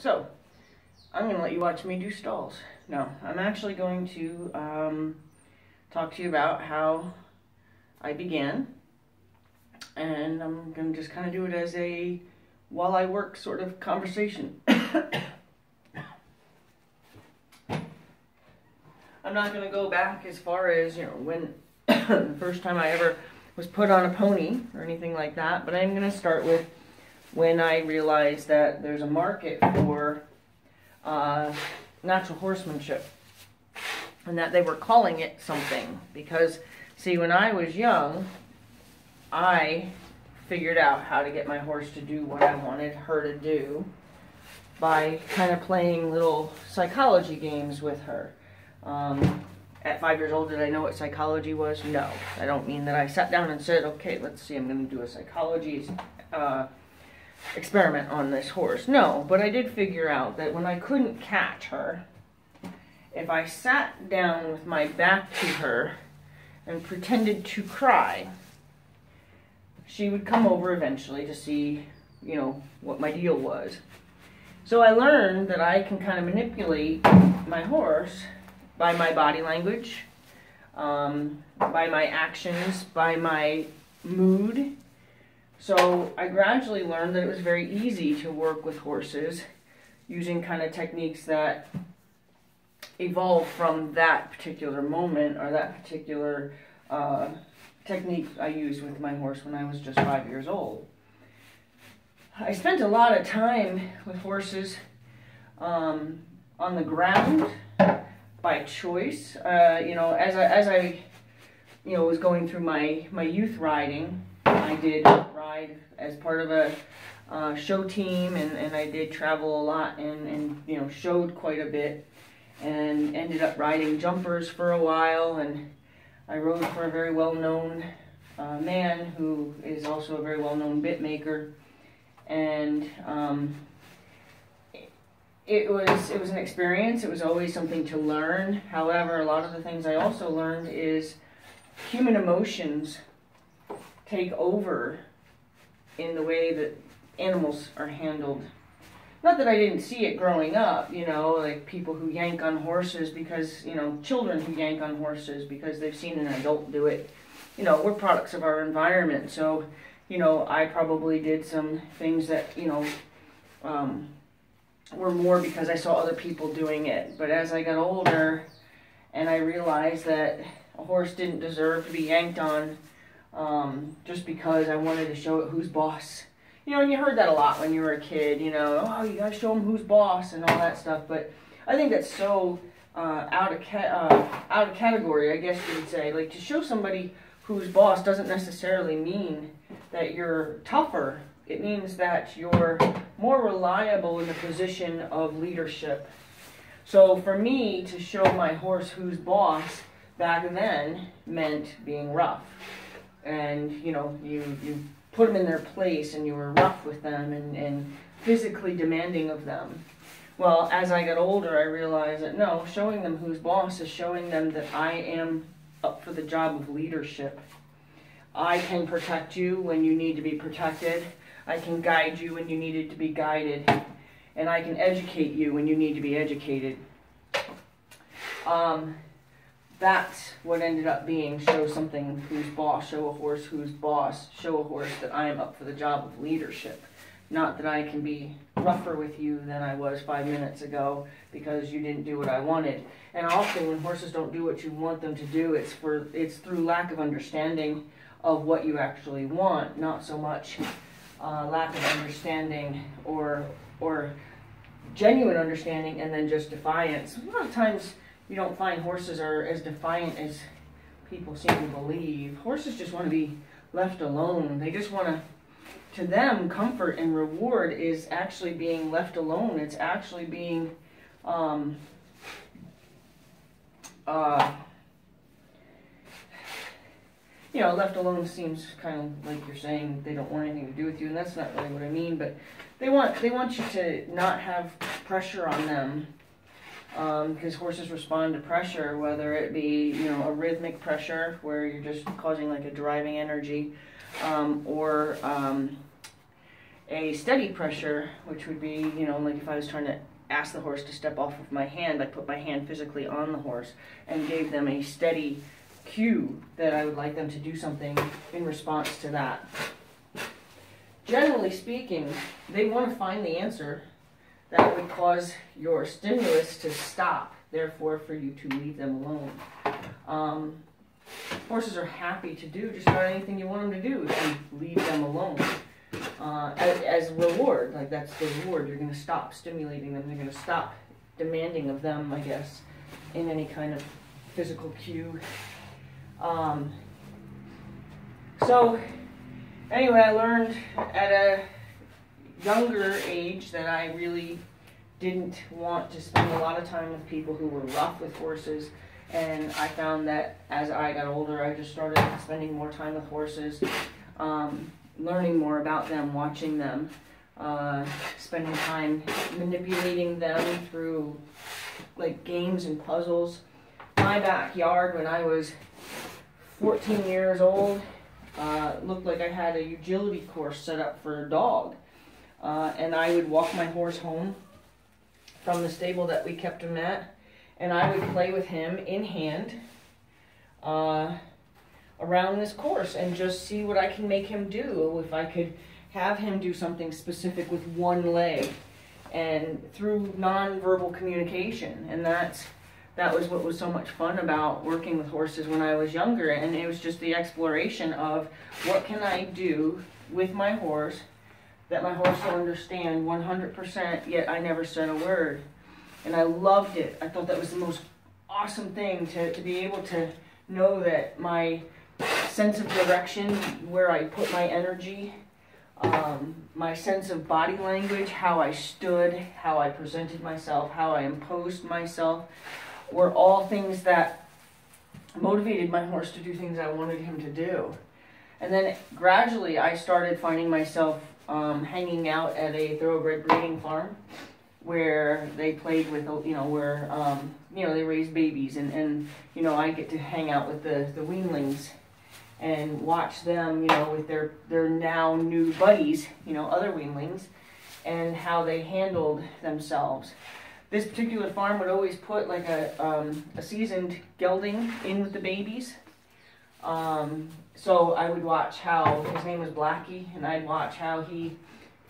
So, I'm going to let you watch me do stalls. No, I'm actually going to talk to you about how I began. And I'm going to just kind of do it as a while I work sort of conversation. I'm not going to go back as far as, when the first time I ever was put on a pony or anything like that, but I'm going to start with when I realized that there's a market for natural horsemanship, and that they were calling it something. Because, see, when I was young, I figured out how to get my horse to do what I wanted her to do by kind of playing little psychology games with her. At 5 years old, did I know what psychology was? No. I don't mean that I sat down and said, okay, let's see, I'm going to do a psychology experiment on this horse. No, but I did figure out that when I couldn't catch her, if I sat down with my back to her and pretended to cry, she would come over eventually to see, what my deal was. So I learned that I can kind of manipulate my horse by my body language, by my actions, by my mood. So I gradually learned that it was very easy to work with horses using kind of techniques that evolved from that particular moment, or that particular technique I used with my horse when I was just 5 years old. I spent a lot of time with horses on the ground by choice. As I was going through my youth riding, I did ride as part of a show team, and I did travel a lot and showed quite a bit, and ended up riding jumpers for a while, and I rode for a very well-known man who is also a very well-known bit maker, and it was an experience. It was always something to learn. However, a lot of the things I also learned is human emotions take over in the way that animals are handled. Not that I didn't see it growing up, like people who yank on horses because, children who yank on horses because they've seen an adult do it. We're products of our environment. So, I probably did some things that, were more because I saw other people doing it. But as I got older and I realized that a horse didn't deserve to be yanked on just because I wanted to show it who's boss. And you heard that a lot when you were a kid, oh, you gotta show them who's boss and all that stuff. But I think that's so out of category, I guess you would say. Like, to show somebody who's boss doesn't necessarily mean that you're tougher. It means that you're more reliable in the position of leadership. So for me to show my horse who's boss back then meant being rough. And, you put them in their place, and you were rough with them and physically demanding of them. Well, as I got older, I realized that no, showing them who's boss is showing them that I am up for the job of leadership. I can protect you when you need to be protected. I can guide you when you needed to be guided. And I can educate you when you need to be educated. That's what ended up being show something who's boss, show a horse who's boss, show a horse that I am up for the job of leadership. Not that I can be rougher with you than I was 5 minutes ago because you didn't do what I wanted. And often when horses don't do what you want them to do, it's through lack of understanding of what you actually want, not so much lack of understanding or genuine understanding and then just defiance. A lot of times you don't find horses are as defiant as people seem to believe. Horses just want to be left alone. They just want to them, comfort and reward is actually being left alone. It's actually being, left alone seems kind of like you're saying they don't want anything to do with you, and that's not really what I mean, but they want you to not have pressure on them. Because horses respond to pressure, whether it be, a rhythmic pressure where you're just causing like a driving energy, or a steady pressure, which would be, you know, like if I was trying to ask the horse to step off of my hand, I put my hand physically on the horse and gave them a steady cue that I would like them to do something in response to that. Generally speaking, they want to find the answer that would cause your stimulus to stop, therefore for you to leave them alone. Horses are happy to do just about anything you want them to do if you leave them alone. As reward, like that's the reward. You're going to stop stimulating them. You're going to stop demanding of them, I guess, in any kind of physical cue. So anyway, I learned at a younger age that I really didn't want to spend a lot of time with people who were rough with horses. And I found that as I got older, I just started spending more time with horses, learning more about them, watching them, spending time manipulating them through like games and puzzles. My backyard when I was 14 years old looked like I had a agility course set up for a dog. And I would walk my horse home from the stable that we kept him at, and I would play with him in hand around this course and just see what I can make him do. If I could have him do something specific with one leg and through nonverbal communication. And that was what was so much fun about working with horses when I was younger. And it was just the exploration of what can I do with my horse that my horse will understand 100%, yet I never said a word. And I loved it. I thought that was the most awesome thing, to be able to know that my sense of direction, where I put my energy, my sense of body language, how I stood, how I presented myself, how I imposed myself, were all things that motivated my horse to do things I wanted him to do. And then gradually I started finding myself hanging out at a thoroughbred breeding farm where they played with, where, they raised babies, and I get to hang out with the weanlings and watch them, with their now new buddies, other weanlings, and how they handled themselves. This particular farm would always put like a seasoned gelding in with the babies. So I would watch how, his name was Blackie, and I'd watch how he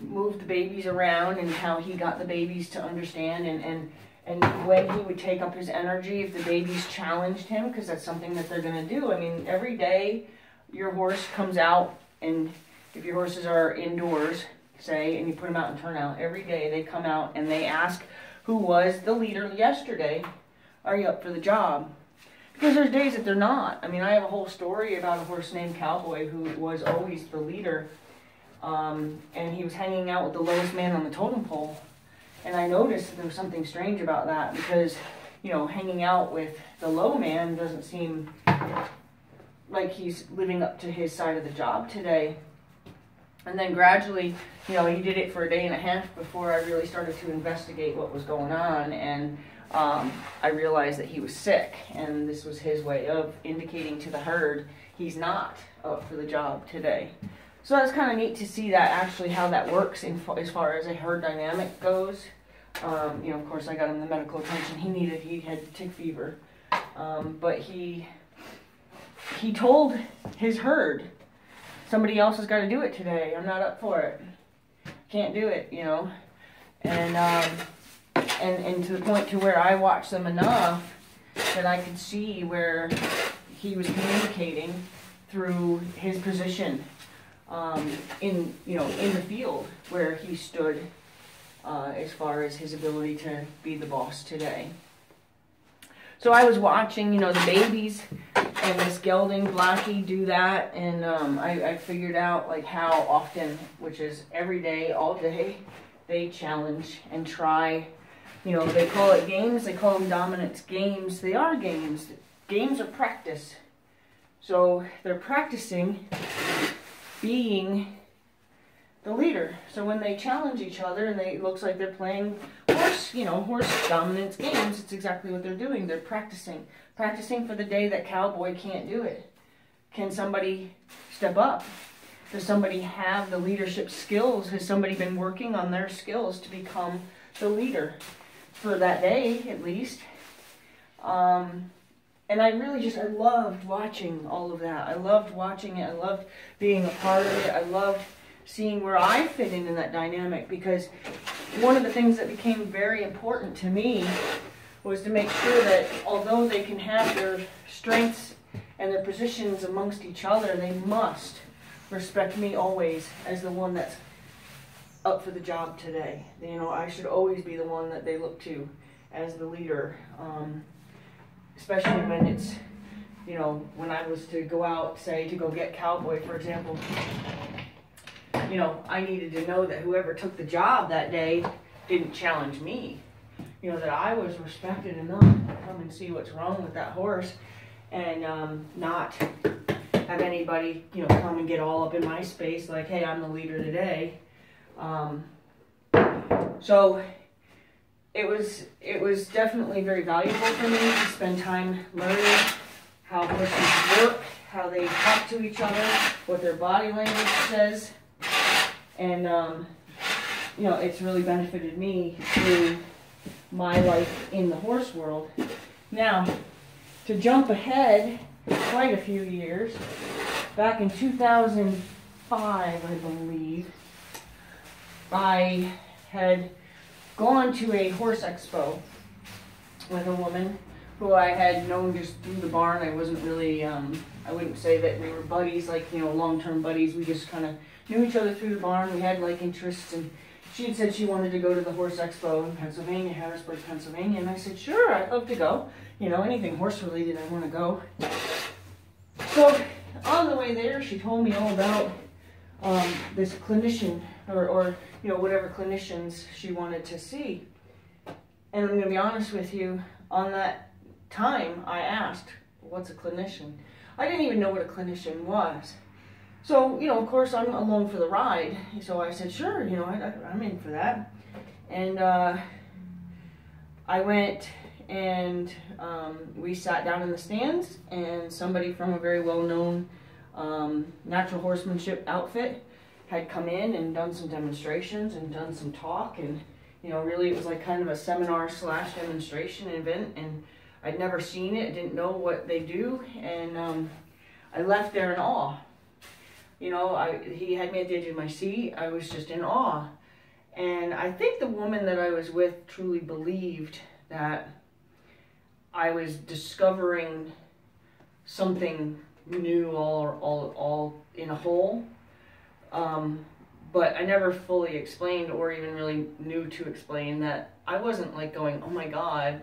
moved the babies around and how he got the babies to understand, and when he would take up his energy if the babies challenged him, because that's something that they're going to do. I mean, every day your horse comes out, and if your horses are indoors, say, and you put them out in turnout, every day they come out and they ask who was the leader yesterday, are you up for the job? Because there's days that they're not. I mean, I have a whole story about a horse named Cowboy who was always the leader, and he was hanging out with the lowest man on the totem pole. And I noticed that there was something strange about that, because, hanging out with the low man doesn't seem like he's living up to his side of the job today. And then gradually, he did it for a day and a half before I really started to investigate what was going on, and I realized that he was sick, and this was his way of indicating to the herd he's not up for the job today. So that's kind of neat to see that actually how that works as far as a herd dynamic goes. Of course I got him the medical attention he had tick fever, but he told his herd, somebody else has got to do it today. I'm not up for it. Can't do it, And to the point to where I watched them enough that I could see where he was communicating through his position in the field where he stood as far as his ability to be the boss today. So I was watching, the babies and this gelding Blackie do that, and I figured out like how often, which is every day, all day, they challenge and try. They call it games, they call them dominance games. They are games. Games are practice. So they're practicing being the leader. So when they challenge each other and it looks like they're playing horse dominance games, it's exactly what they're doing. They're practicing. Practicing for the day that Cowboy can't do it. Can somebody step up? Does somebody have the leadership skills? Has somebody been working on their skills to become the leader for that day, at least? And I loved watching all of that. I loved watching it. I loved being a part of it. I loved seeing where I fit in that dynamic, because one of the things that became very important to me was to make sure that although they can have their strengths and their positions amongst each other, they must respect me always as the one that's up for the job today. You know, I should always be the one that they look to as the leader. Especially when it's, you know, when I was to go out, say, to go get Cowboy, for example, you know, I needed to know that whoever took the job that day didn't challenge me. You know, that I was respected enough to come and see what's wrong with that horse, and not have anybody, you know, come and get all up in my space like, hey, I'm the leader today. So it was definitely very valuable for me to spend time learning how horses work, how they talk to each other, what their body language says, and you know, it's really benefited me through my life in the horse world. Now, to jump ahead quite a few years, back in 2005, I believe, I had gone to a horse expo with a woman who I had known just through the barn. I wasn't really, I wouldn't say that we were buddies, like, you know, long-term buddies. We just kind of knew each other through the barn. We had like interests, and she had said she wanted to go to the horse expo in Pennsylvania, Harrisburg, Pennsylvania, and I said, sure, I'd love to go. You know, anything horse related, I want to go. So on the way there, she told me all about this clinician, or you know, whatever clinicians she wanted to see. And I'm going to be honest with you, on that time I asked, what's a clinician? I didn't even know what a clinician was. So, you know, of course I'm along for the ride. So I said, sure, you know, I'm in for that. And I went, and we sat down in the stands, and somebody from a very well-known natural horsemanship outfit had come in and done some demonstrations and done some talk, and you know, really it was like kind of a seminar slash demonstration event, and I'd never seen it, didn't know what they do, and I left there in awe. You know, he had me at the edge of my seat. I was just in awe, and I think the woman that I was with truly believed that I was discovering something new all in a whole. But I never fully explained, or even really knew to explain, that I wasn't like going, oh my God,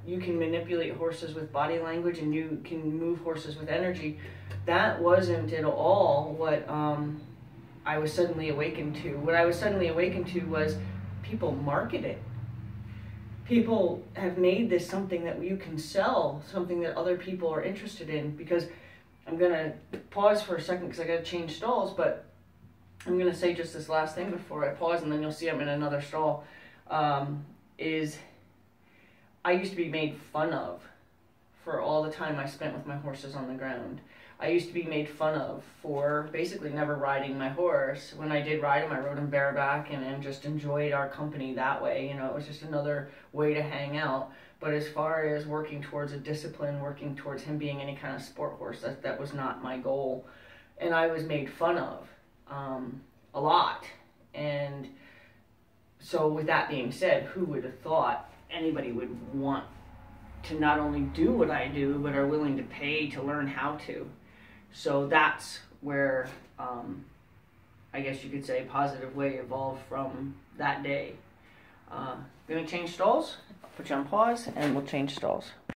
you can manipulate horses with body language and you can move horses with energy. That wasn't at all what I was suddenly awakened to. What I was suddenly awakened to was people market it. People have made this something that you can sell, something that other people are interested in. Because I'm going to pause for a second because I got to change stalls, but I'm going to say just this last thing before I pause, and then you'll see I'm in another stall, is I used to be made fun of for all the time I spent with my horses on the ground. I used to be made fun of for basically never riding my horse. When I did ride him, I rode him bareback and just enjoyed our company that way. You know, it was just another way to hang out. But as far as working towards a discipline, working towards him being any kind of sport horse, that was not my goal. And I was made fun of a lot. And so with that being said, who would have thought anybody would want to not only do what I do, but are willing to pay to learn how to? So that's where, I guess you could say, Positive Way evolved from that day. Gonna change stalls, I'll put you on pause, and we'll change stalls.